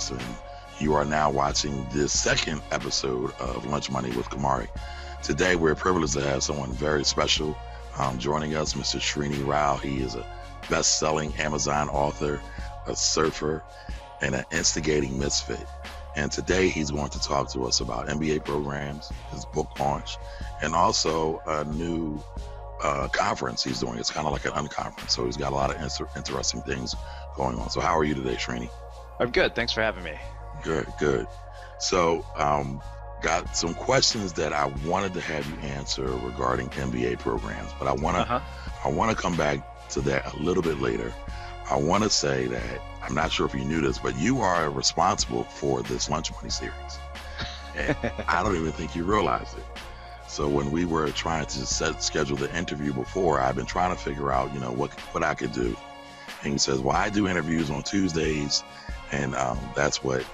us, and you are now watching this second episode of Lunch Money with Camari. Today, we're privileged to have someone very special joining us, Mr. Srini Rao. He is a best-selling Amazon author, a surfer, and an instigating misfit. And today, he's going to talk to us about MBA programs, his book launch, and also a new conference he's doing. It's kind of like an unconference, so he's got a lot of interesting things going on. So how are you today, Srini? I'm good. Thanks for having me. Good. So got some questions that I wanted to have you answer regarding MBA programs, but I want to come back to that a little bit later. I want to say that I'm not sure if you knew this, but you are responsible for this Lunch Money series, and I don't even think you realized it. So when we were trying to schedule the interview before, I've been trying to figure out, what I could do. And he says, well, I do interviews on Tuesdays, and that's what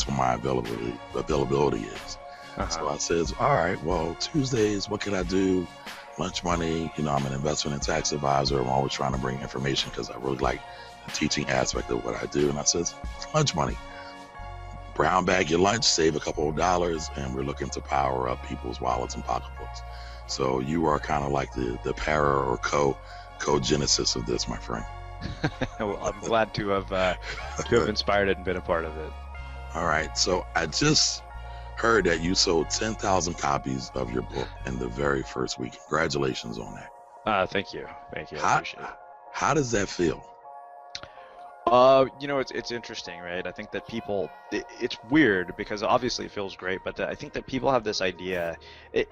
my availability is. So I says, all right, well, Tuesdays, what can I do? Lunch Money, I'm an investment and tax advisor. I'm always trying to bring information because I really like the teaching aspect of what I do. And I says, Lunch Money. Brown bag your lunch, save a couple of dollars, and we're looking to power up people's wallets and pocketbooks. So you are kind of like the para or co-genesis of this, my friend. Well, I'm glad to have inspired it and been a part of it. All right. So I just heard that you sold 10,000 copies of your book in the very first week. Congratulations on that. Thank you. I appreciate it. How does that feel? It's interesting, right? I think that it's weird because obviously it feels great, but I think that people have this idea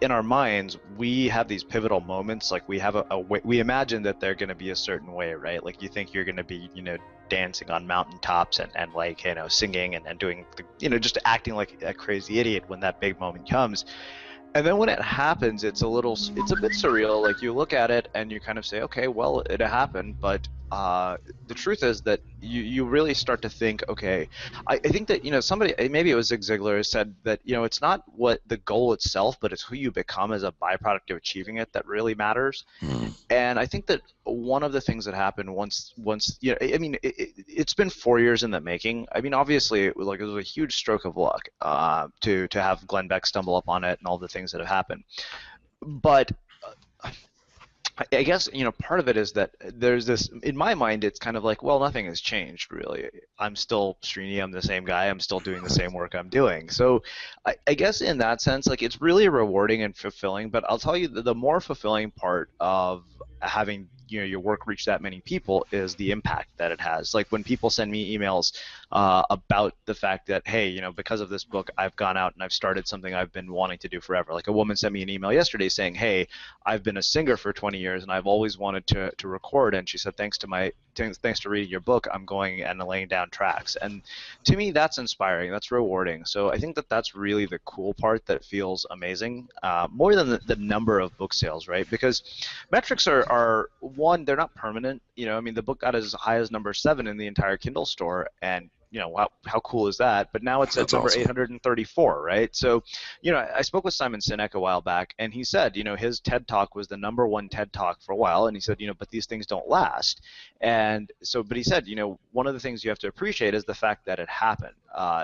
in our minds. We have these pivotal moments, like we have a way, we imagine that they're going to be a certain way, right? Like you think you're going to be, dancing on mountaintops and like, singing and doing, just acting like a crazy idiot when that big moment comes. And then when it happens, it's a bit surreal. Like you look at it and you kind of say, okay, well, it happened. But the truth is that you really start to think, okay, I think that, somebody, maybe it was Zig Ziglar, said that, it's not what the goal itself, but it's who you become as a byproduct of achieving it that really matters. And I think that one of the things that happened once it's been 4 years in the making. I mean, obviously, it was a huge stroke of luck to have Glenn Beck stumble upon it and all the things that have happened. But I guess, part of it is that there's this, in my mind, it's kind of like, well, nothing has changed, really. I'm still Srini, I'm the same guy, I'm still doing the same work I'm doing. So I guess in that sense, like, it's really rewarding and fulfilling, but I'll tell you the more fulfilling part of having your work reach that many people is the impact that it has. Like when people send me emails about the fact that, hey, because of this book, I've gone out and I've started something I've been wanting to do forever. Like a woman sent me an email yesterday saying, hey, I've been a singer for 20 years and I've always wanted to record, and she said, thanks to reading your book, I'm going and laying down tracks. And to me, that's inspiring, that's rewarding. So I think that that's really the cool part that feels amazing, more than the number of book sales, right? Because metrics are one, they're not permanent. The book got as high as number 7 in the entire Kindle store, and how cool is that? But now it's at number awesome. 834, right? So, I spoke with Simon Sinek a while back, and he said, his TED Talk was the number 1 TED Talk for a while, and he said, but these things don't last. And so, but he said, one of the things you have to appreciate is the fact that it happened.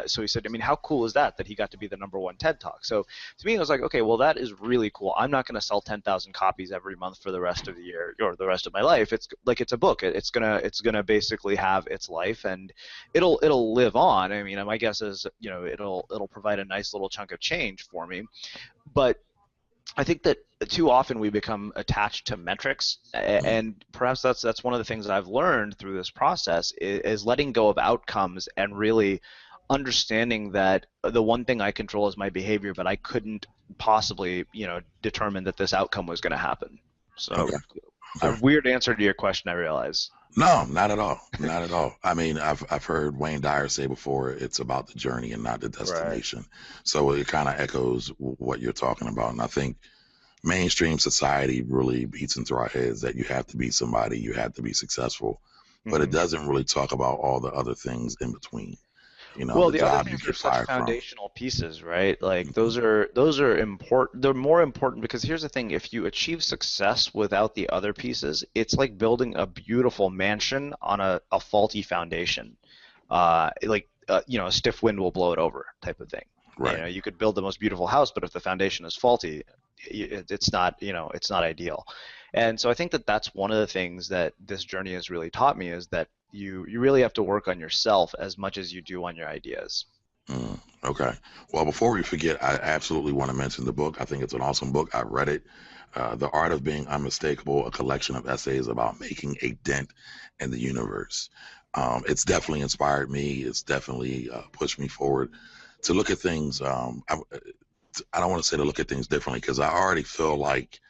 So he said, how cool is that he got to be the number 1 TED Talk? So to me, I was like, okay, well, that is really cool. I'm not going to sell 10,000 copies every month for the rest of the year or the rest of my life. It's like it's a book. It's gonna basically have its life, and it'll live on. My guess is, it'll provide a nice little chunk of change for me. But I think that too often we become attached to metrics, and perhaps that's one of the things I've learned through this process is letting go of outcomes and really understanding that the one thing I control is my behavior, but I couldn't possibly, determine that this outcome was going to happen. So, a weird answer to your question, I realize. No, not at all. Not at all. I've heard Wayne Dyer say before, it's about the journey and not the destination. Right. So it kind of echoes what you're talking about. And I think mainstream society really beats into our heads that you have to be somebody, you have to be successful, but it doesn't really talk about all the other things in between. Well, the other things are such foundational pieces, right? Like those are important. They're more important because here's the thing: if you achieve success without the other pieces, it's like building a beautiful mansion on a faulty foundation. Like a stiff wind will blow it over type of thing. Right. You could build the most beautiful house, but if the foundation is faulty, it's not, it's not ideal. And so I think that that's one of the things that this journey has really taught me, is that you really have to work on yourself as much as you do on your ideas. Okay. Well, before we forget, I absolutely want to mention the book. I think it's an awesome book. I read it. The Art of Being Unmistakable, a collection of essays about making a dent in the universe. It's definitely inspired me. It's definitely pushed me forward to look at things. I don't want to say to look at things differently, because I already feel like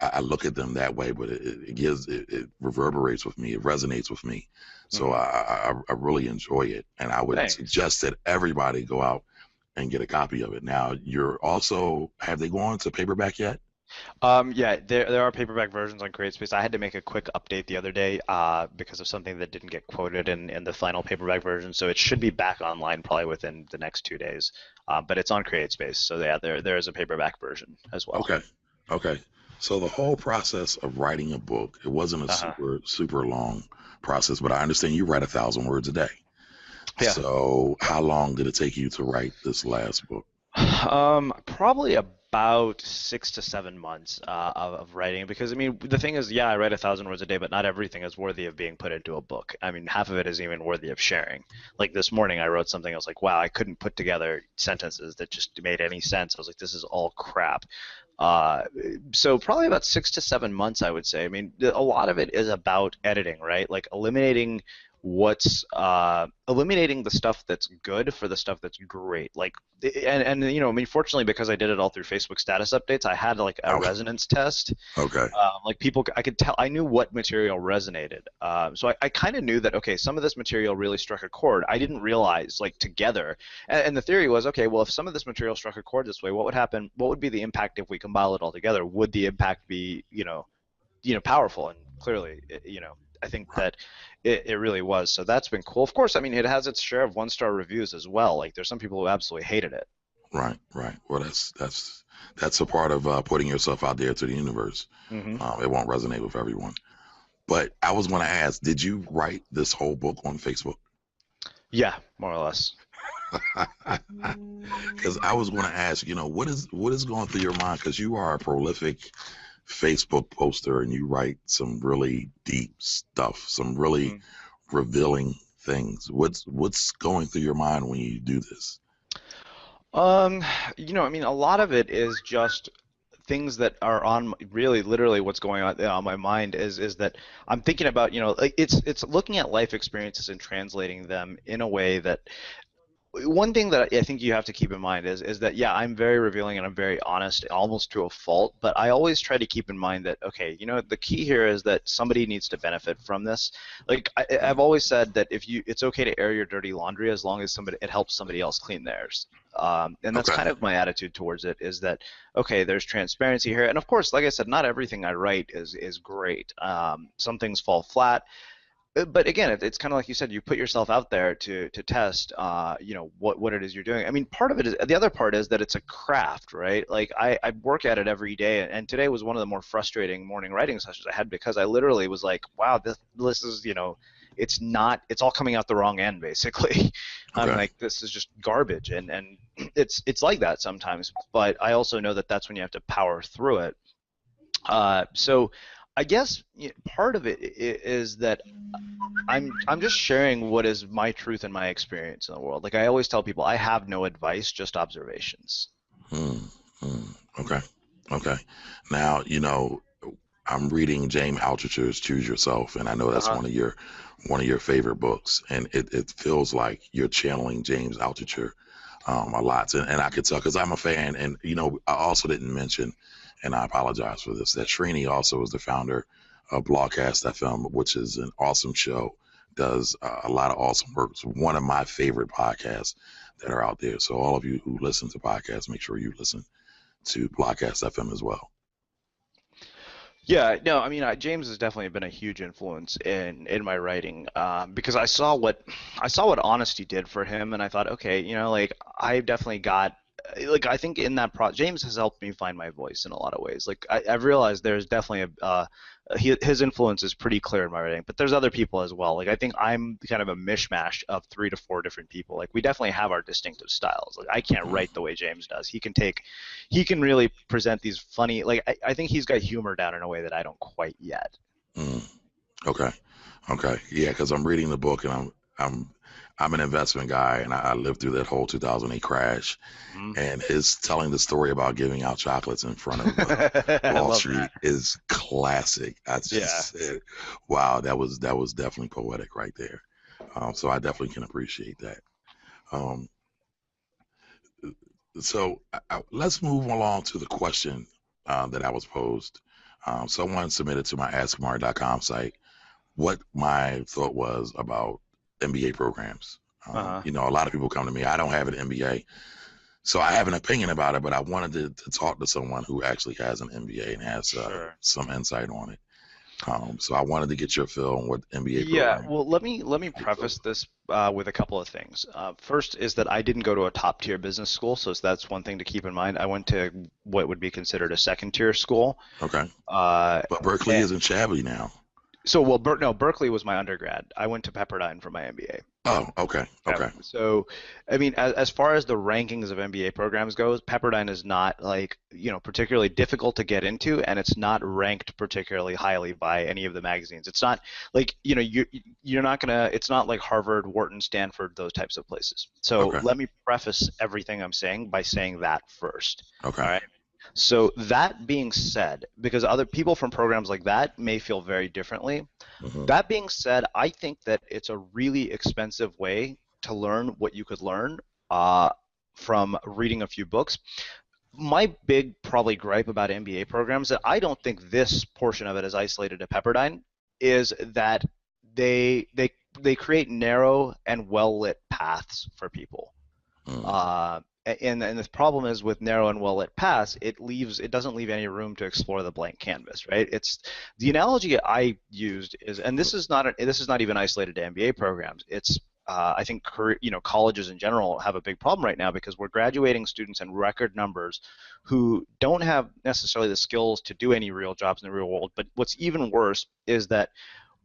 I look at them that way, but it reverberates with me. It resonates with me. So I really enjoy it, and I would suggest that everybody go out and get a copy of it. Now, have they gone to paperback yet? Yeah, there are paperback versions on CreateSpace. I had to make a quick update the other day because of something that didn't get quoted in the final paperback version. So it should be back online probably within the next 2 days. But it's on CreateSpace. So yeah, there is a paperback version as well. Okay. So the whole process of writing a book, it wasn't a super long process, but I understand you write 1,000 words a day. Yeah. So how long did it take you to write this last book? Probably about 6 to 7 months of writing, because I mean the thing is, yeah, I write 1,000 words a day, but not everything is worthy of being put into a book. I mean, half of it is even worthy of sharing. Like this morning, I wrote something. I was like, wow, I couldn't put together sentences that just made any sense. I was like, this is all crap. So probably about 6 to 7 months, I would say. I mean, a lot of it is about editing, right? Like eliminating the stuff that's good for the stuff that's great. Like, and I mean, fortunately, because I did it all through Facebook status updates, I had like a resonance test. Okay. Like people, I could tell, I knew what material resonated. So I kind of knew that, okay, some of this material really struck a chord. I didn't realize, like, together. And the theory was, okay, well, if some of this material struck a chord this way, what would happen? What would be the impact if we compile it all together? Would the impact be, powerful? And clearly, I think that it really was. So that's been cool. Of course, I mean, it has its share of 1-star reviews as well. Like, there's some people who absolutely hated it. Right. Well, that's a part of putting yourself out there to the universe. It won't resonate with everyone. But I was going to ask, did you write this whole book on Facebook? Yeah, more or less. Because I was going to ask, what is going through your mind? Because you are a prolific Facebook poster, and you write some really deep stuff, some really revealing things. What's going through your mind when you do this? I mean, a lot of it is just things that are on really literally what's going on my mind is that I'm thinking about, like it's looking at life experiences and translating them in a way that. One thing that I think you have to keep in mind is that, yeah, I'm very revealing and I'm very honest, almost to a fault, but I always try to keep in mind that, okay, the key here is that somebody needs to benefit from this. Like I've always said that it's okay to air your dirty laundry as long as it helps somebody else clean theirs. And that's kind of my attitude towards it, is that, okay, there's transparency here. And of course, like I said, not everything I write is great. Some things fall flat. But again, it's kind of like you said, you put yourself out there to test, what it is you're doing. I mean, part of it is, the other part is that it's a craft, right? Like I work at it every day, and today was one of the more frustrating morning writing sessions I had, because I literally was like, wow, this is, it's all coming out the wrong end, basically. I'm like, this is just garbage, and it's like that sometimes. But I also know that that's when you have to power through it. So I guess part of it is that I'm just sharing what is my truth and my experience in the world. Like I always tell people, I have no advice, just observations. Okay. Now, I'm reading James Altucher's Choose Yourself, and I know that's one of your favorite books, and it feels like you're channeling James Altucher a lot, and I could tell because I'm a fan. And I also didn't mention, and I apologize for this, that Srini also is the founder of Blogcast FM, which is an awesome show, does a lot of awesome work. It's one of my favorite podcasts that are out there. So all of you who listen to podcasts, make sure you listen to Blogcast FM as well. Yeah, no, I mean, James has definitely been a huge influence in my writing, because I saw what honesty did for him, and I thought, okay, like I've definitely got like I think in that James has helped me find my voice in a lot of ways. Like I've realized there's definitely his influence is pretty clear in my writing, but there's other people as well. Like I think I'm kind of a mishmash of 3 to 4 different people. Like we definitely have our distinctive styles. Like I can't write the way James does. He can really present these funny. Like I think he's got humor down in a way that I don't quite yet. Okay. Yeah, because I'm reading the book and I'm an investment guy, and I lived through that whole 2008 crash, and his telling the story about giving out chocolates in front of Wall Street is classic. I just said, wow, that was definitely poetic right there. So I definitely can appreciate that. So let's move along to the question that I was posed. Someone submitted to my AskCamari.com site what my thought was about MBA programs. You know, a lot of people come to me, I don't have an MBA, so I have an opinion about it, but I wanted to talk to someone who actually has an MBA and has some insight on it. So I wanted to get your feel on what MBA program. Yeah, well, let me preface this with a couple of things. First is that I didn't go to a top-tier business school, so that's one thing to keep in mind. I went to what would be considered a second-tier school. Okay. But Berkeley isn't shabby now. So, well, Berkeley was my undergrad. I went to Pepperdine for my MBA. Oh, okay. So, I mean, as far as the rankings of MBA programs goes, Pepperdine is not like, you know, particularly difficult to get into, and it's not ranked particularly highly by any of the magazines. It's not like, you know, you're not gonna. It's not like Harvard, Wharton, Stanford, those types of places. So let me preface everything I'm saying by saying that first. Okay. All right. So that being said, because other people from programs like that may feel very differently, that being said, I think that it's a really expensive way to learn what you could learn from reading a few books. My big probably gripe about MBA programs, that I don't think this portion of it is isolated to Pepperdine, is that they create narrow and well-lit paths for people. And the problem is with narrow and well-lit paths, it doesn't leave any room to explore the blank canvas, right? It's the analogy I used is, and this is not even isolated to MBA programs. It's I think colleges in general have a big problem right now because we're graduating students in record numbers who don't have necessarily the skills to do any real jobs in the real world. But what's even worse is that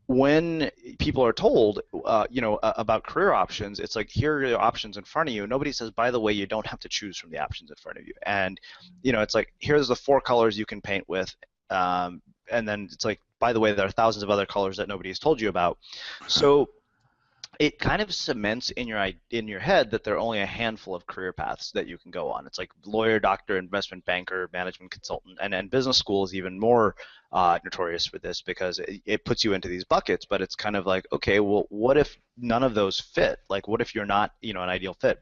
when people are told, about career options, it's like, here are the options in front of you. Nobody says, by the way, you don't have to choose from the options in front of you. And, it's like, here's the 4 colors you can paint with. And then it's like, by the way, there are thousands of other colors that nobody has told you about. So it kind of cements in your head that there are only a handful of career paths that you can go on. It's like lawyer, doctor, investment banker, management consultant, and business school is even more notorious for this because it puts you into these buckets. But it's kind of like, okay, well, what if none of those fit? Like, what if you're not, an ideal fit?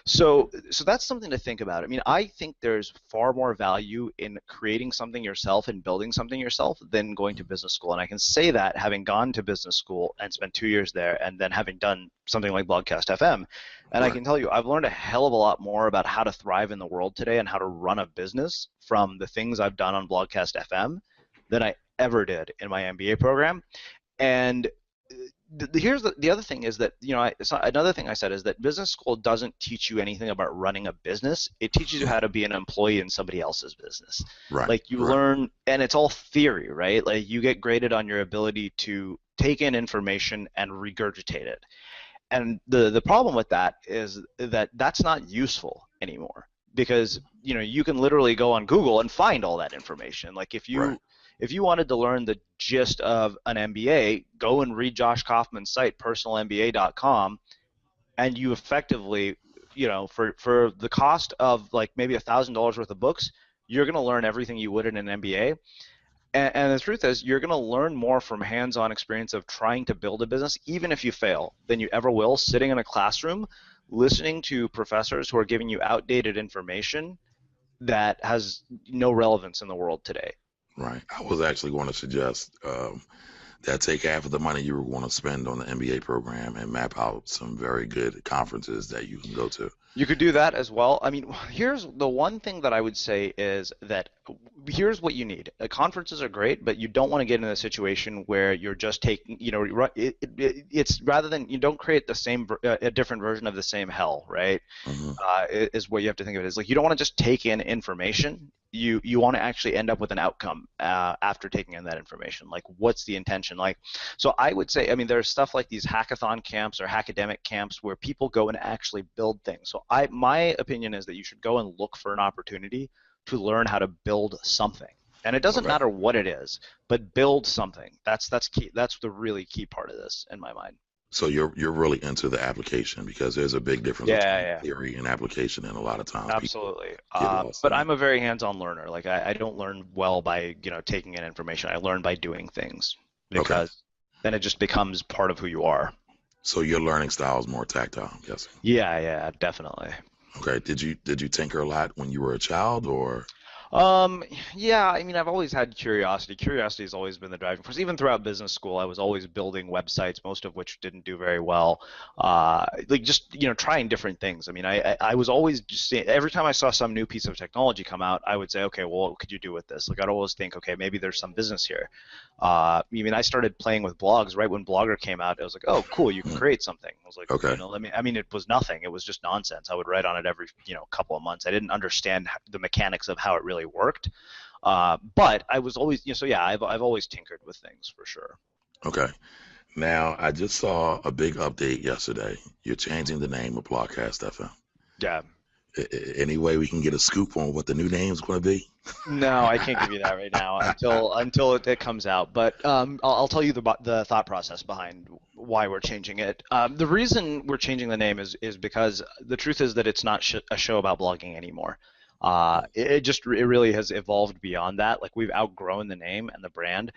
So that's something to think about. I mean, I think there's far more value in creating something yourself and building something yourself than going to business school. And I can say that having gone to business school and spent 2 years there, and then having done something like Blogcast FM. And I can tell you, I've learned a hell of a lot more about how to thrive in the world today and how to run a business from the things I've done on Blogcast FM than I ever did in my MBA program. And here's the other thing is that, another thing I said is that business school doesn't teach you anything about running a business. It teaches you how to be an employee in somebody else's business. Right. Like you learn, and it's all theory, right? Like you get graded on your ability to take in information and regurgitate it. And the problem with that is that that's not useful anymore because, you can literally go on Google and find all that information. Like if you wanted to learn the gist of an MBA, go and read Josh Kaufman's site, personalmba.com, and you effectively, for the cost of like maybe $1,000 worth of books, you're going to learn everything you would in an MBA. And the truth is, you're going to learn more from hands-on experience of trying to build a business, even if you fail, than you ever will sitting in a classroom, listening to professors who are giving you outdated information that has no relevance in the world today. Right. I was actually going to suggest that take half of the money you were going to spend on the MBA program and map out some very good conferences that you can go to. You could do that as well. I mean, here's the one thing that I would say is that here's what you need. Conferences are great, but you don't want to get in a situation where you're just taking, it's rather than you don't create the same, a different version of the same hell, right? Mm-hmm. Is what you have to think of it as. Like, you don't want to just take in information. You want to actually end up with an outcome after taking in that information. Like, what's the intention? Like, so I would say, I mean, there's stuff like these hackathon camps or hackademic camps where people go and actually build things. So my opinion is that you should go and look for an opportunity to learn how to build something. And it doesn't matter what it is, but build something. That's key. That's the really key part of this in my mind. So you're really into the application, because there's a big difference between theory and application, and a lot of times absolutely. But I'm a very hands-on learner. Like, I don't learn well by taking in information. I learn by doing things, because then it just becomes part of who you are. So your learning style is more tactile, I'm guessing. Yeah, definitely. Okay. Did you tinker a lot when you were a child, or? Yeah, I mean, I've always had curiosity. Curiosity has always been the driving force. Even throughout business school, I was always building websites, most of which didn't do very well. Like, just, trying different things. I mean, I was always just every time I saw some new piece of technology come out, I would say, okay, well, what could you do with this? Like, I'd always think, okay, maybe there's some business here. I mean, I started playing with blogs right when Blogger came out. I was like, oh, cool, you can create something. I was like, okay, I mean, it was nothing. It was just nonsense. I would write on it every, couple of months. I didn't understand the mechanics of how it really worked. But I was always, I've always tinkered with things for sure. Okay. Now, I just saw a big update yesterday. You're changing the name of Blogcast FM. Yeah. Any way we can get a scoop on what the new name is going to be? No, I can't give you that right now until it comes out. But I'll tell you the thought process behind why we're changing it. The reason we're changing the name is because the truth is that it's not a show about blogging anymore. It really has evolved beyond that. Like, we've outgrown the name and the brand.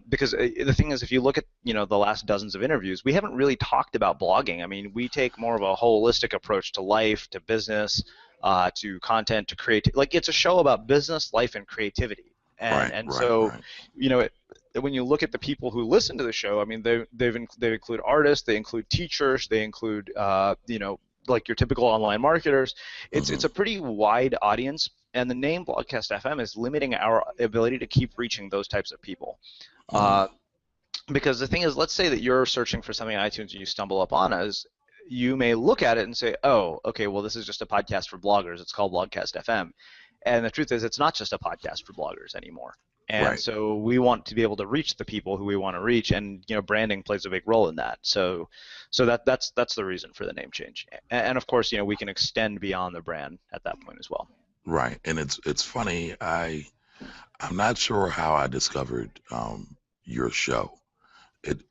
Because the thing is, if you look at the last dozens of interviews, we haven't really talked about blogging. I mean, we take more of a holistic approach to life, to business, to content, to create. Like, it's a show about business, life, and creativity. So when you look at the people who listen to the show, I mean, they include artists, they include teachers, they include like your typical online marketers. It's a pretty wide audience. And the name Blogcast FM is limiting our ability to keep reaching those types of people. Because the thing is, let's say that you're searching for something on iTunes and you stumble upon us, you may look at it and say, oh, okay, well, this is just a podcast for bloggers. It's called Blogcast FM. And the truth is, it's not just a podcast for bloggers anymore. And so we want to be able to reach the people who we want to reach, and branding plays a big role in that. So that's the reason for the name change. And of course, we can extend beyond the brand at that point as well. Right, and it's funny. I'm not sure how I discovered your show. It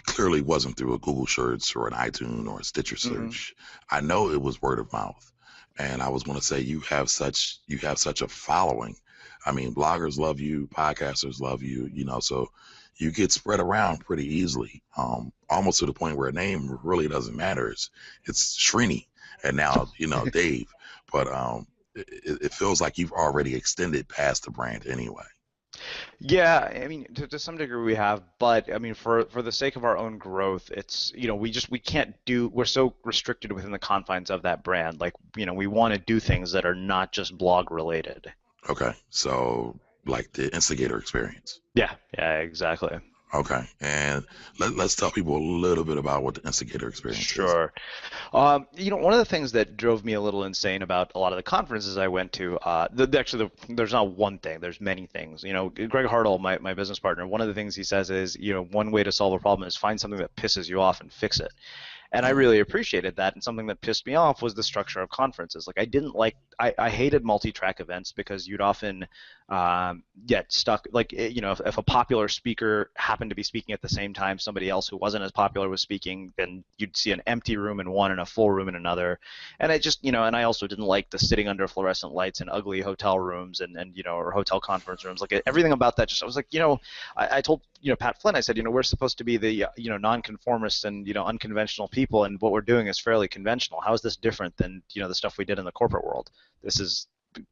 clearly wasn't through a Google search or an iTunes or a Stitcher search. I know it was word of mouth, and I was going to say you have such a following. I mean, bloggers love you, podcasters love you, so you get spread around pretty easily, almost to the point where a name really doesn't matter. It's Srini, and now Dave, but it feels like you've already extended past the brand anyway. Yeah, I mean, to some degree we have, but I mean, for the sake of our own growth, it's we're so restricted within the confines of that brand. Like, we want to do things that are not just blog related. Okay, so like the Instigator experience. Yeah, exactly. Okay, and let's tell people a little bit about what the Instigator experience is. Sure. One of the things that drove me a little insane about a lot of the conferences I went to, there's not one thing, there's many things. Greg Hartle, my business partner, one of the things he says is, one way to solve a problem is find something that pisses you off and fix it. And I really appreciated that, and something that pissed me off was the structure of conferences. Like, I hated multi-track events because you'd often get stuck, like, if a popular speaker happened to be speaking at the same time somebody else who wasn't as popular was speaking, then you'd see an empty room in one and a full room in another. And I just, and I also didn't like the sitting under fluorescent lights in ugly hotel rooms and or hotel conference rooms. Like, everything about that, I was like, I told Pat Flynn, I said, we're supposed to be the nonconformists and unconventional people, and what we're doing is fairly conventional. How is this different than the stuff we did in the corporate world? This is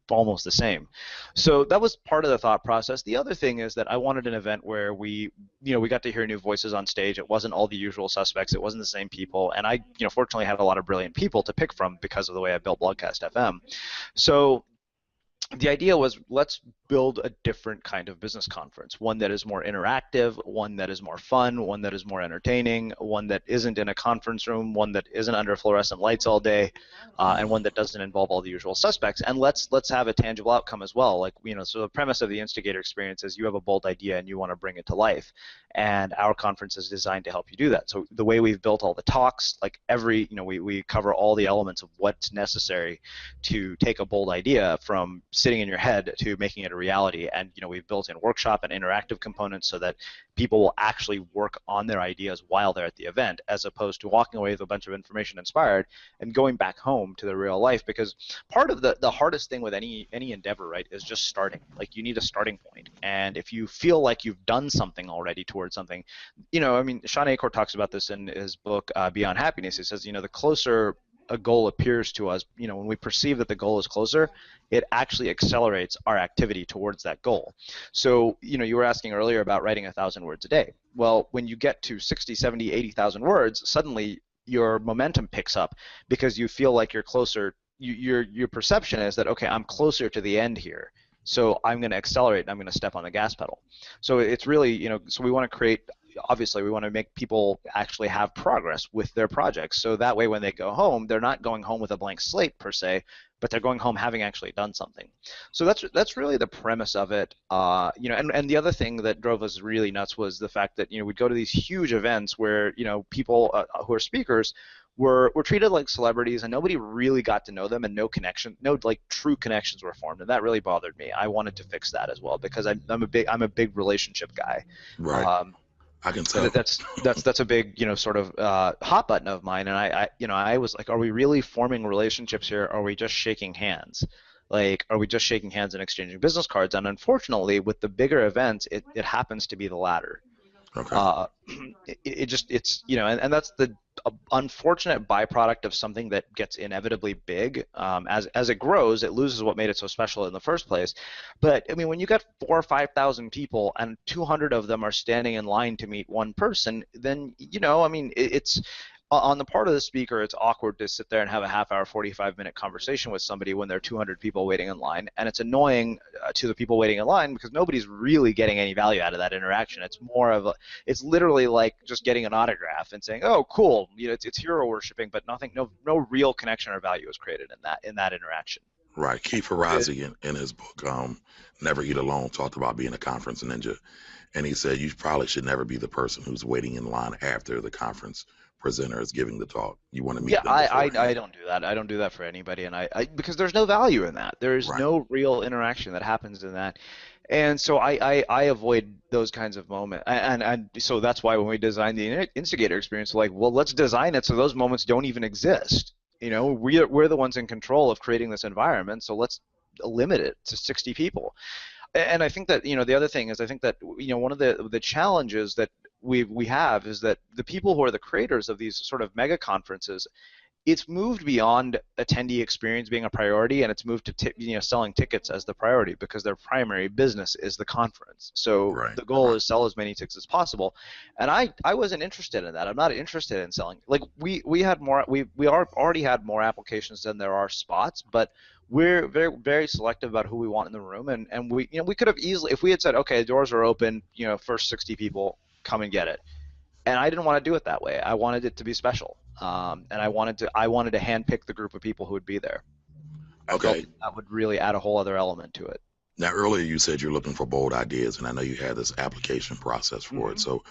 almost the same. So that was part of the thought process. The other thing is that I wanted an event where we got to hear new voices on stage. It wasn't all the usual suspects. It wasn't the same people. And I, fortunately had a lot of brilliant people to pick from because of the way I built Bloodcast FM. So the idea was, let's build a different kind of business conference, one that is more interactive, one that is more fun, one that is more entertaining, one that isn't in a conference room, one that isn't under fluorescent lights all day, and one that doesn't involve all the usual suspects. And let's have a tangible outcome as well. Like, so the premise of the Instigator experience is you have a bold idea and you want to bring it to life, and our conference is designed to help you do that. So the way we've built all the talks, like we cover all the elements of what's necessary to take a bold idea from sitting in your head to making it a reality. And we've built in workshop and interactive components so that people will actually work on their ideas while they're at the event, as opposed to walking away with a bunch of information inspired and going back home to the real life. Because part of the hardest thing with any endeavor, right, is just starting. Like, you need a starting point. And if you feel like you've done something already towards something, Sean Acor talks about this in his book Beyond Happiness. He says, the closer a goal appears to us, when we perceive that the goal is closer, it actually accelerates our activity towards that goal. So, you were asking earlier about writing 1,000 words a day. Well, when you get to 60, 70, 80,000 words, suddenly your momentum picks up because you feel like you're closer. Your perception is that, okay, I'm closer to the end here, so I'm going to accelerate and I'm going to step on the gas pedal. So it's really, so we want to create, obviously we want to make people actually have progress with their projects, so that way when they go home, they're not going home with a blank slate per se, but they're going home having actually done something. So that's really the premise of it. And the other thing that drove us really nuts was the fact that we'd go to these huge events where people who are speakers were treated like celebrities, and nobody really got to know them, and no true connections were formed, and that really bothered me. I wanted to fix that as well, because I'm a big relationship guy. Right. I can tell. That's a big sort of hot button of mine, and I was like, are we really forming relationships here? Or are we just shaking hands? Like, are we just shaking hands and exchanging business cards? And unfortunately, with the bigger events, it happens to be the latter. Okay. And that's the unfortunate byproduct of something that gets inevitably big. As it grows, it loses what made it so special in the first place. But when you got 4,000 or 5,000 people and 200 of them are standing in line to meet one person, then it's on the part of the speaker, it's awkward to sit there and have a half-hour, 45-minute conversation with somebody when there are 200 people waiting in line, and it's annoying to the people waiting in line because nobody's really getting any value out of that interaction. It's literally like just getting an autograph and saying, "Oh, cool," it's hero worshiping, but no real connection or value is created in that interaction. Right. Keith Ferrazzi in his book Never Eat Alone talked about being a conference ninja, and he said you probably should never be the person who's waiting in line after the conference presenter is giving the talk. You want to meet them. I don't do that. I don't do that for anybody, and I because there's no value in that. There's Right. no real interaction that happens in that, and so I avoid those kinds of moments, and so that's why when we designed the Instigator experience, we're like, well, let's design it so those moments don't even exist. We're the ones in control of creating this environment, so let's limit it to 60 people. And I think that the other thing is, I think that one of the challenges that we have is that the people who are the creators of these sort of mega conferences, it's moved beyond attendee experience being a priority, and it's moved to selling tickets as the priority, because their primary business is the conference. So Right. the goal is sell as many tickets as possible, and I wasn't interested in that. I'm not interested in selling. Like, we already had more applications than there are spots, but we're very, very selective about who we want in the room, and we could have easily, if we had said, okay, doors are open, first 60 people, come and get it. And I didn't want to do it that way. I wanted it to be special, and I wanted to handpick the group of people who would be there. Okay. That would really add a whole other element to it. Now, earlier you said you're looking for bold ideas, and I know you had this application process for it. So,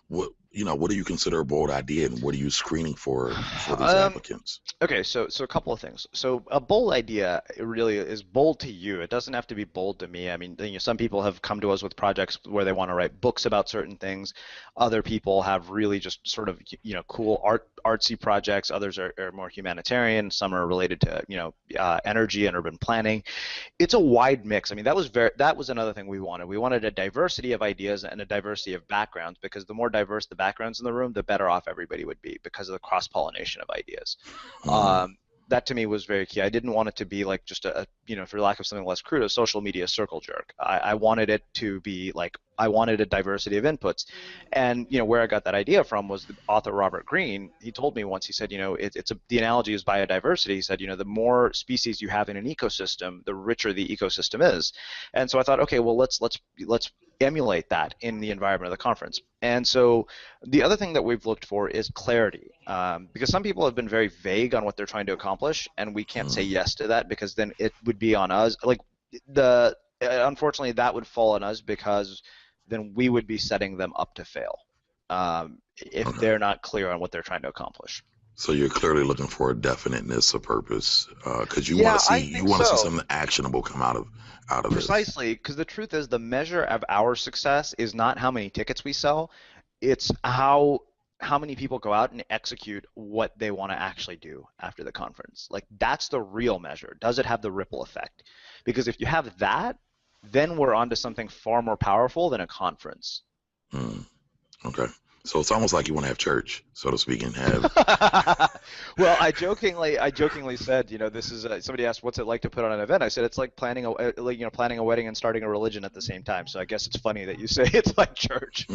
what do you consider a bold idea, and what are you screening for these applicants? Okay, so a couple of things. So a bold idea really is bold to you. It doesn't have to be bold to me. I mean, some people have come to us with projects where they want to write books about certain things. Other people have really just sort of cool artsy projects. Others are more humanitarian. Some are related to energy and urban planning. It's a wide mix. I mean, that was another thing we wanted. We wanted a diversity of ideas and a diversity of backgrounds, because the more diverse the backgrounds in the room, the better off everybody would be, because of the cross-pollination of ideas. that to me was very key. I didn't want it to be like just a for lack of something less crude, a social media circle jerk. I wanted it to be like, I wanted a diversity of inputs. And where I got that idea from was the author Robert Greene. He told me once, he said, the analogy is biodiversity. He said, the more species you have in an ecosystem, the richer the ecosystem is. And so I thought, okay, well, let's emulate that in the environment of the conference. And so the other thing that we've looked for is clarity, because some people have been very vague on what they're trying to accomplish, and we can't say yes to that, because then it would be on us. Like unfortunately, that would fall on us, because then we would be setting them up to fail if they're not clear on what they're trying to accomplish. So you're clearly looking for a definiteness of purpose, because you want to see something actionable come out of Precisely, because the truth is, the measure of our success is not how many tickets we sell; it's how many people go out and execute what they want to actually do after the conference. Like, that's the real measure. Does it have the ripple effect? Because if you have that, then we're onto something far more powerful than a conference. Okay. So it's almost like you want to have church, so to speak, and have. Well, I jokingly said, this is somebody asked, what's it like to put on an event? I said it's like planning a wedding and starting a religion at the same time. So I guess it's funny that you say it's like church.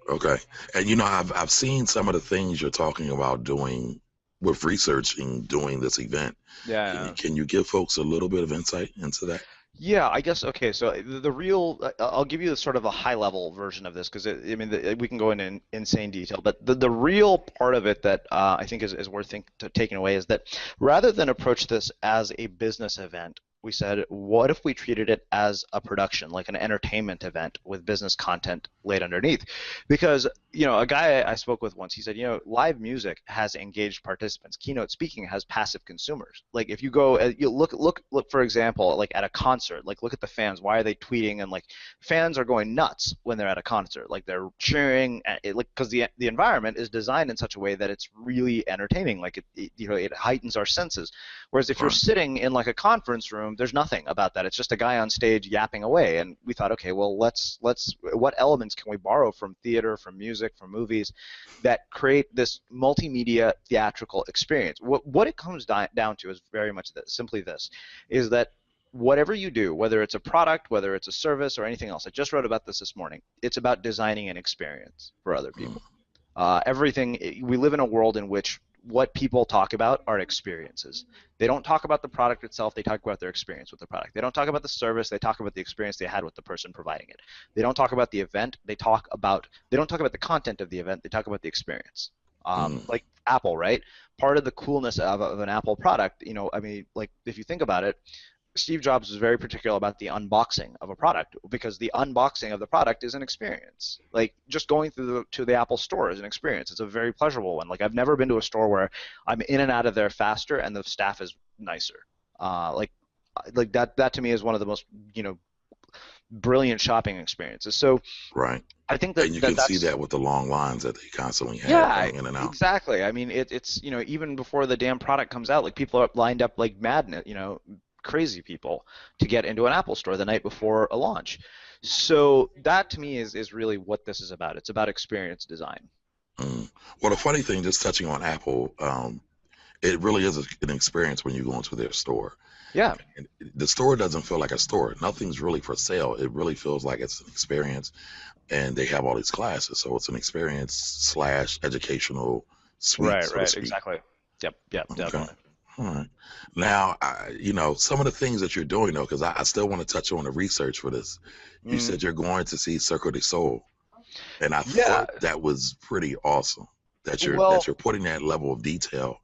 Okay. And I've seen some of the things you're talking about doing with researching doing this event. Yeah. Can you give folks a little bit of insight into that? Yeah, I guess, okay, so the real, I'll give you sort of a high-level version of this, because, we can go into insane detail, but the real part of it that I think is worth taking away is that rather than approach this as a business event, we said, what if we treated it as a production, like an entertainment event with business content laid underneath? Because, a guy I spoke with once, he said, live music has engaged participants. Keynote speaking has passive consumers. Like, if you go, you look, for example, like at a concert, like look at the fans. Why are they tweeting? And like, fans are going nuts when they're at a concert. Like, they're cheering, because the environment is designed in such a way that it's really entertaining. Like, it heightens our senses. Whereas if you're sitting in like a conference room, there's nothing about that. It's just a guy on stage yapping away. And we thought, okay, well, what elements can we borrow from theater, from music, from movies that create this multimedia theatrical experience? What it comes down to is very much simply this, is that whatever you do, whether it's a product, whether it's a service, or anything else, I just wrote about this morning, it's about designing an experience for other people. We live in a world in which what people talk about are experiences. They don't talk about the product itself, they talk about their experience with the product. They don't talk about the service, they talk about the experience they had with the person providing it. They don't talk about the event, they don't talk about the content of the event, they talk about the experience. Like Apple, right? Part of the coolness of an Apple product, like if you think about it, Steve Jobs was very particular about the unboxing of a product, because the unboxing of the product is an experience. Like, just going to the Apple store is an experience. It's a very pleasurable one. Like, I've never been to a store where I'm in and out of there faster and the staff is nicer. Like that to me is one of the most brilliant shopping experiences. So right. I think that, and you can see that with the long lines that they constantly have going in and out. Exactly. I mean, it's even before the damn product comes out, like, people are lined up like mad, crazy people to get into an Apple store the night before a launch. So that to me is really what this is about. It's about experience design. Well, the funny thing, just touching on Apple, it really is an experience when you go into their store. Yeah. And the store doesn't feel like a store. Nothing's really for sale. It really feels like it's an experience, and they have all these classes, so it's an experience / educational suite. Right, exactly. Yep, definitely. Okay. All right. Now, some of the things that you're doing, though, because I still want to touch on the research for this. You said you're going to see Cirque du Soleil, and I thought that was pretty awesome that you're putting that level of detail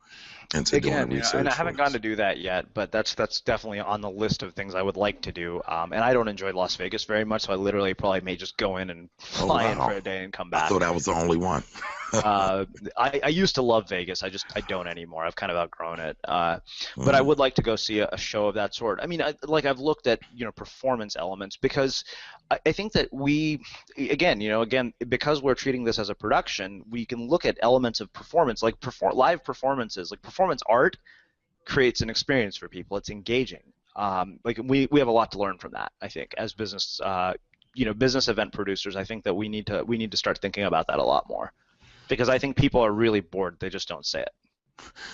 into doing research. And I haven't gotten to do that yet, but that's definitely on the list of things I would like to do. And I don't enjoy Las Vegas very much, so I literally probably may just go in and fly in for a day and come back. I thought I was the only one. I used to love Vegas. I don't anymore. I've kind of outgrown it. But I would like to go see a show of that sort. I mean, I've looked at performance elements, because I think that we, again, because we're treating this as a production, we can look at elements of performance, like live performances, like performance art creates an experience for people. It's engaging. Like we have a lot to learn from that, I think, as business business event producers. I think that we need to start thinking about that a lot more, because I think people are really bored. They just don't say it.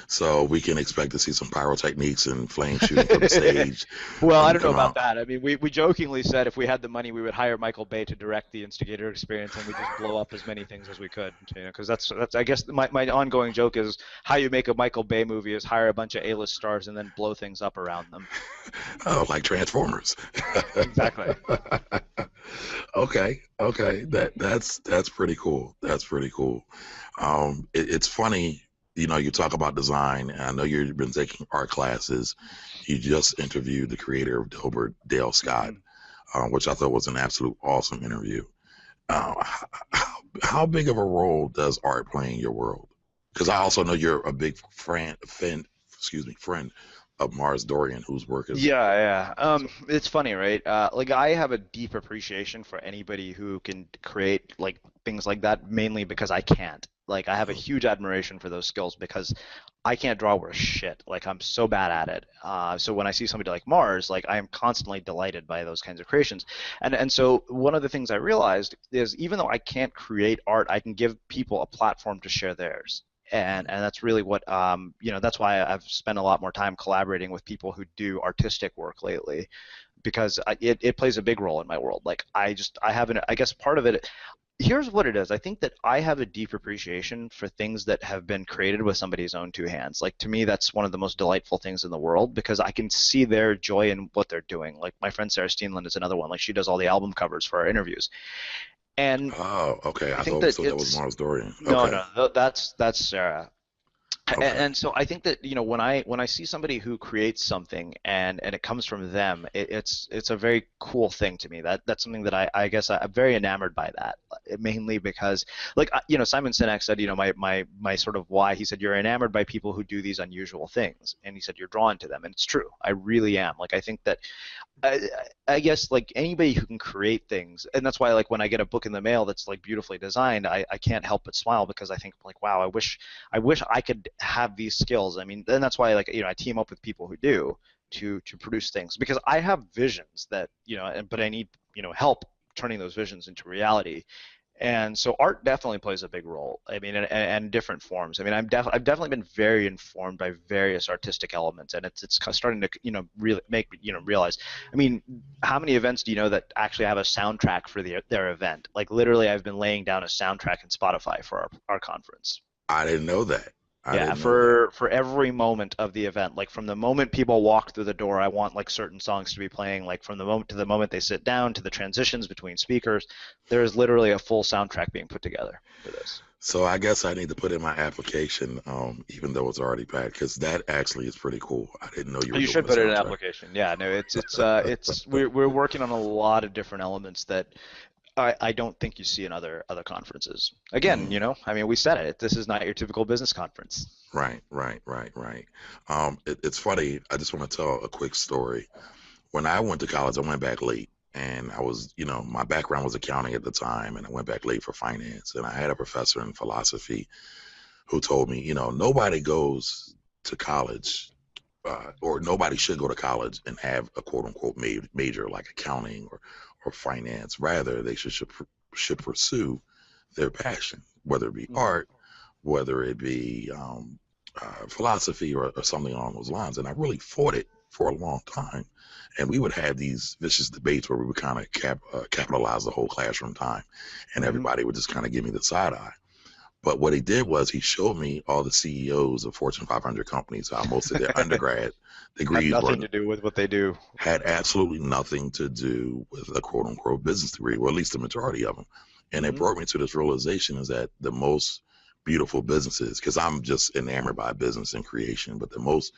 So we can expect to see some pyrotechniques and flame shooting from the stage Well, when I you don't know come about out. that. I mean, we jokingly said if we had the money, we would hire Michael Bay to direct the Instigator experience, and we just blow up as many things as we could. You know, because that's I guess my ongoing joke is how you make a Michael Bay movie is hire a bunch of A-list stars and then blow things up around them. Oh, like Transformers. Exactly. Okay. That's pretty cool. That's pretty cool. It's funny, you talk about design, and I know you've been taking art classes. You just interviewed the creator of Dilbert, Dale Scott, Mhm. which I thought was an absolute awesome interview. How big of a role does art play in your world? Because I also know you're a big friend of Mars Dorian, whose work is Yeah, yeah. so. It's funny, right? Like I have a deep appreciation for anybody who can create like things like that, mainly because I can't. Like I have a Mm, huge admiration for those skills because I can't draw worth shit. Like I'm so bad at it. So when I see somebody like Mars, like I am constantly delighted by those kinds of creations. And so one of the things I realized is even though I can't create art, I can give people a platform to share theirs. And that's really what that's why I've spent a lot more time collaborating with people who do artistic work lately because it plays a big role in my world. Like I have I guess part of it, here's what it is. I think that I have a deep appreciation for things that have been created with somebody's own two hands. Like to me, that's one of the most delightful things in the world because I can see their joy in what they're doing. Like my friend Sarah Steenland is another one. Like she does all the album covers for our interviews, and Oh, okay. I I think always that thought that was it's Mars Dorian. no, Okay, no, that's Sarah. okay. And so I think that when I see somebody who creates something and it comes from them, it's a very cool thing to me. That's something that I guess I'm very enamored by that, mainly because like Simon Sinek said, my sort of why, he said you're enamored by people who do these unusual things, and he said you're drawn to them, and it's true. I really am. Like I think that I, I guess like anybody who can create things, and that's why like when I get a book in the mail that's like beautifully designed, I can't help but smile because I think like, wow, I wish I could have these skills. I mean, and that's why like I team up with people who do to produce things because I have visions that but I need help turning those visions into reality. And so art definitely plays a big role. I mean, and different forms. I mean, I've definitely been very informed by various artistic elements, and it's starting to really make me realize. I mean, how many events do you know that actually have a soundtrack for their event? Like literally, I've been laying down a soundtrack in Spotify for our conference. I didn't know that. I Yeah, didn't know that. for every moment of the event, like from the moment people walk through the door, I want like certain songs to be playing, like from the moment to the moment they sit down to the transitions between speakers. There is literally a full soundtrack being put together for this. So I guess I need to put in my application, even though it's already packed, because that actually is pretty cool. I didn't know you were You doing should the put it in an soundtrack. application. Yeah, no, it's we're working on a lot of different elements that I don't think you see in other conferences. Again, Mm, I mean, we said it. This is not your typical business conference. right. It's funny. I just want to tell a quick story. When I went to college, I went back late, and I was, my background was accounting at the time, and I went back late for finance. And I had a professor in philosophy who told me, nobody goes to college, or nobody should go to college and have a quote unquote major like accounting or finance. Rather, they should pursue their passion, whether it be Hmm. art, whether it be philosophy or something along those lines. And I really fought it for a long time. And we would have these vicious debates where we would kind of capitalize the whole classroom time, and Hmm. everybody would just kind of give me the side eye. But what he did was he showed me all the CEOs of Fortune 500 companies, how most of their undergrad Had degrees nothing were to do with what they do. had absolutely nothing to do with a quote unquote business degree, or at least the majority of them. And it Hmm. brought me to this realization is that the most beautiful businesses, because I'm just enamored by business and creation, but the most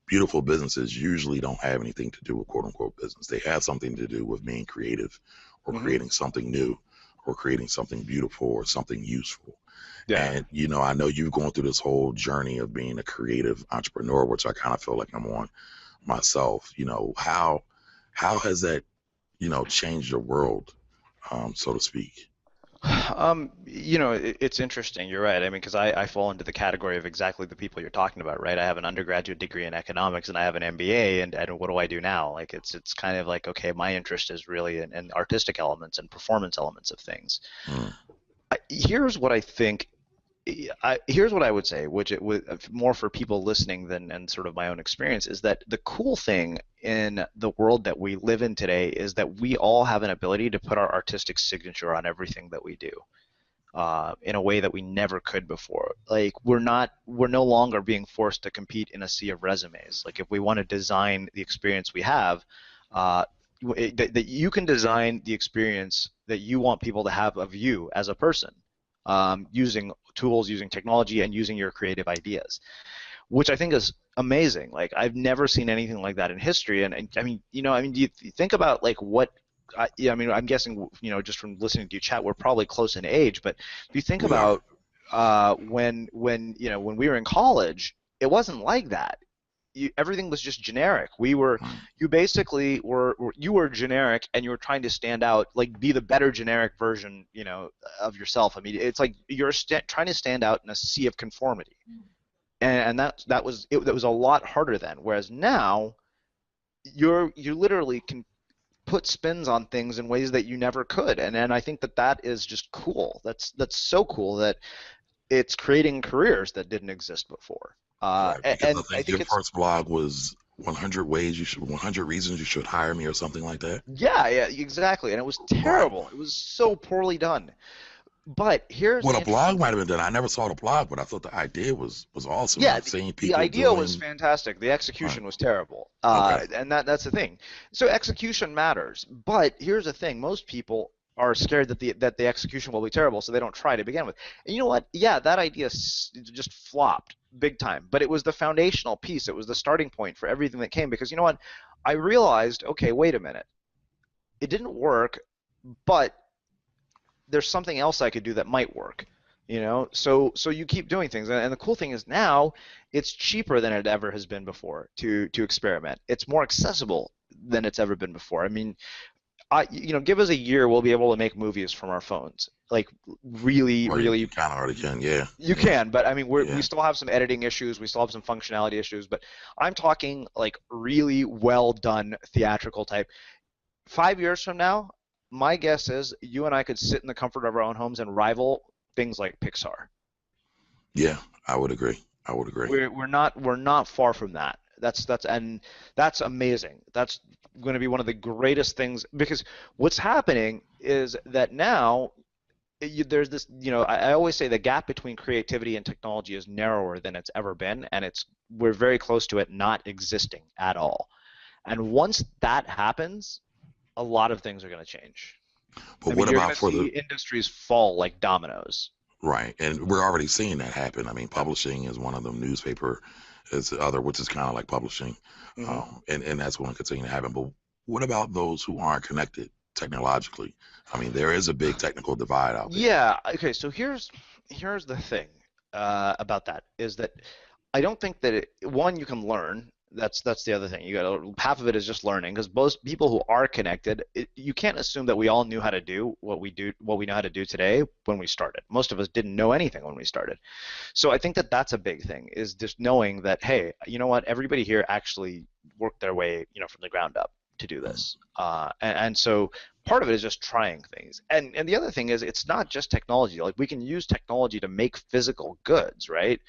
beautiful businesses usually don't have anything to do with quote unquote business. They have something to do with being creative or Hmm. creating something new or creating something beautiful or something useful. Yeah. And, I know you've gone through this whole journey of being a creative entrepreneur, which I kind of feel like I'm on myself. How has that, changed your world, so to speak? It's interesting. You're right. I mean, because I fall into the category of exactly the people you're talking about, right? I have an undergraduate degree in economics and I have an MBA, and what do I do now? Like, it's kind of like, okay, my interest is really in artistic elements and performance elements of things. Mm, Here's what I think. Here's what I would say, which it would more for people listening than and sort of my own experience, is that the cool thing in the world that we live in today is that we all have an ability to put our artistic signature on everything that we do. In a way that we never could before. Like we're no longer being forced to compete in a sea of resumes. Like if we want to design the experience we have, that you can design the experience that you want people to have of you as a person, using tools, using technology, and using your creative ideas, which I think is amazing. Like I've never seen anything like that in history. And I mean, do you think about like what yeah, I mean, I'm guessing, just from listening to you chat, we're probably close in age. But if you think We are. about when we were in college, it wasn't like that. Everything was just generic. You basically you were generic, and you were trying to stand out, like be the better generic version, of yourself. I mean, it's like you're trying to stand out in a sea of conformity, and that was a lot harder then. Whereas now, you literally can put spins on things in ways that you never could, and I think that is just cool. That's so cool that it's creating careers that didn't exist before. Right, because I And I think think your it's first blog was 100 reasons you should hire me or something like that. yeah, exactly, and it was Right. terrible. It was so poorly done. But here's Well, the a blog interesting might thing. have been done. I never saw the blog, but I thought the idea was awesome, and Yeah, I've seen the people idea was doing. fantastic. The Right. execution was terrible. Okay. And that's the thing. So execution matters. But here's the thing: most people are scared that the execution will be terrible, so they don't try to begin with. And you know what? Yeah, that idea just flopped big time. But it was the foundational piece. It was the starting point for everything that came. Because you know what? I realized, okay, wait a minute. It didn't work, but there's something else I could do that might work. So you keep doing things, and the cool thing is now it's cheaper than it ever has been before to experiment. It's more accessible than it's ever been before. I mean, give us a year, we'll be able to make movies from our phones, like really, Well, you really. kind of already can. Yeah. You Yeah. can, but I mean, we Yeah. still have some editing issues. We still have some functionality issues, but I'm talking like really well done theatrical type. 5 years from now, my guess is you and I could sit in the comfort of our own homes and rival things like Pixar. Yeah. I would agree. I would agree. We're not far from that. That's amazing. That's going to be one of the greatest things, because what's happening is that now there's this, I always say the gap between creativity and technology is narrower than it's ever been, and we're very close to it not existing at all. And once that happens, a lot of things are going to change. But I mean, what you're going about to for see the industries fall like dominoes. right? And we're already seeing that happen. I mean, publishing is one of them. Newspaper is the other, which is kind of like publishing, Hmm. and that's going to continue to happen. But what about those who aren't connected technologically? I mean, there is a big technical divide out there. Yeah. Okay. So here's the thing about that is that I don't think that one, you can learn. That's the other thing. You got half of it is just learning, because most people who are connected, you can't assume that we all knew how to do what we know how to do today when we started. Most of us didn't know anything when we started. So I think that that's a big thing, is just knowing that, hey, you know what, everybody here actually worked their way, from the ground up to do Mm. this. And so part of it is just trying things. And the other thing is, it's not just technology. Like, we can use technology to make physical goods, right?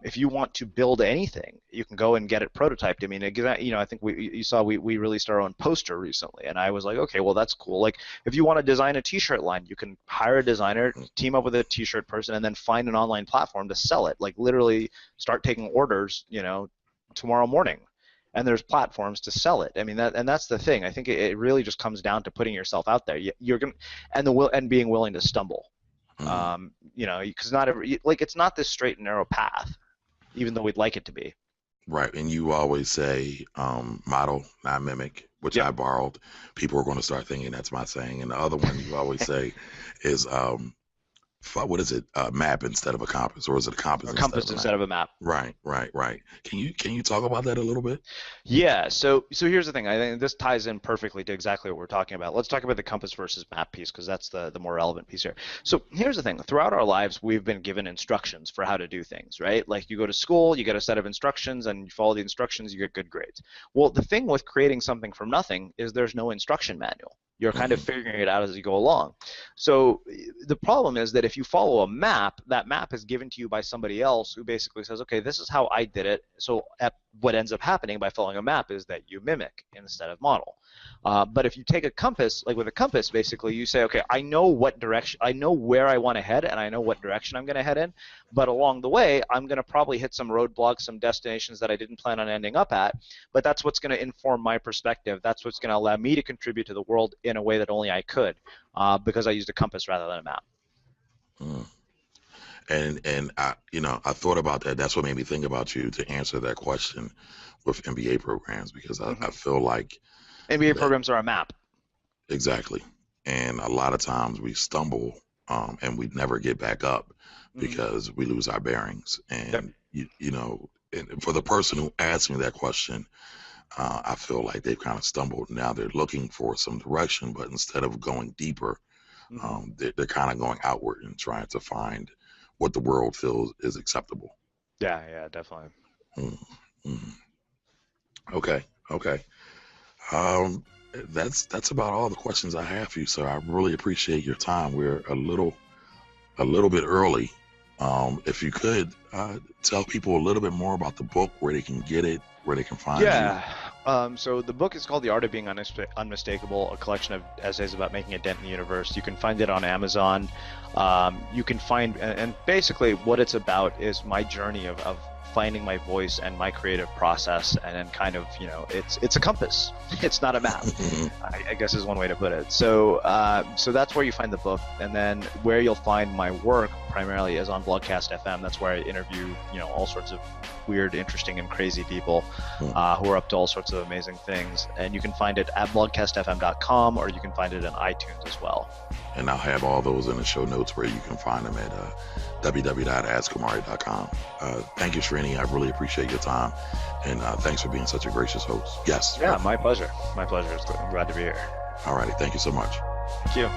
If you want to build anything, you can go and get it prototyped. I mean, I think you saw we released our own poster recently, and I was like, okay, well, that's cool. Like, if you want to design a T-shirt line, you can hire a designer, team up with a T-shirt person, and then find an online platform to sell it. Like, literally start taking orders, tomorrow morning. And there's platforms to sell it. I mean, that's the thing. I think it really just comes down to putting yourself out there. You're gonna and being willing to stumble. Mm. Because not every, like, it's not this straight and narrow path, even though we'd like it to be. Right. And you always say, model, not mimic, which Yep. I borrowed. People are going to start thinking that's my saying. And the other one you always say is, what is it? Map instead of a compass, or is it a compass A instead of compass a instead map? of a map. Right, right, right. Can you talk about that a little bit? Yeah, so here's the thing. I think this ties in perfectly to exactly what we're talking about. Let's talk about the compass versus map piece, because that's the more relevant piece here. So here's the thing. Throughout our lives, we've been given instructions for how to do things, right? Like, you go to school, you get a set of instructions, and you follow the instructions, you get good grades. Well, the thing with creating something from nothing is there's no instruction manual. You're kind of figuring it out as you go along. So the problem is that if you follow a map, that map is given to you by somebody else who basically says, okay, this is how I did it. So what ends up happening by following a map is that you mimic instead of model. But if you take a compass, like with a compass, basically you say, okay, I know what direction, I know where I want to head, and I know what direction I'm going to head in. But along the way, I'm going to probably hit some roadblocks, some destinations that I didn't plan on ending up at. But that's what's going to inform my perspective. That's what's going to allow me to contribute to the world in a way that only I could, because I used a compass rather than a map. And I thought about that. That's what made me think about you to answer that question with MBA programs, because I feel like MBA programs are a map. Exactly. And a lot of times we stumble and we never get back up because we lose our bearings. And, and for the person who asked me that question, I feel like they've kind of stumbled. Now they're looking for some direction, but instead of going deeper, they're kind of going outward and trying to find what the world feels is acceptable. Yeah, definitely. Okay. That's about all the questions I have for you, sir. I really appreciate your time. We're a little bit early. If you could tell people a little bit more about the book, where they can get it, where they can find you. So the book is called The Art of Being Unmistakable, a collection of essays about making a dent in the universe. You can find it on Amazon. You can find, and basically what it's about is my journey of finding my voice and my creative process, and then kind of, it's a compass. It's not a map, I guess is one way to put it. So that's where you find the book, and then where you'll find my work primarily is on Blogcast FM. That's where I interview, all sorts of weird, interesting, and crazy people who are up to all sorts of amazing things. And you can find it at blogcastfm.com, or you can find it in iTunes as well. And I'll have all those in the show notes where you can find them at www.askcamari.com. Thank you, Srini. I really appreciate your time. And thanks for being such a gracious host. Yes. Yeah, my pleasure. My pleasure. I'm glad to be here. All righty. Thank you so much. Thank you.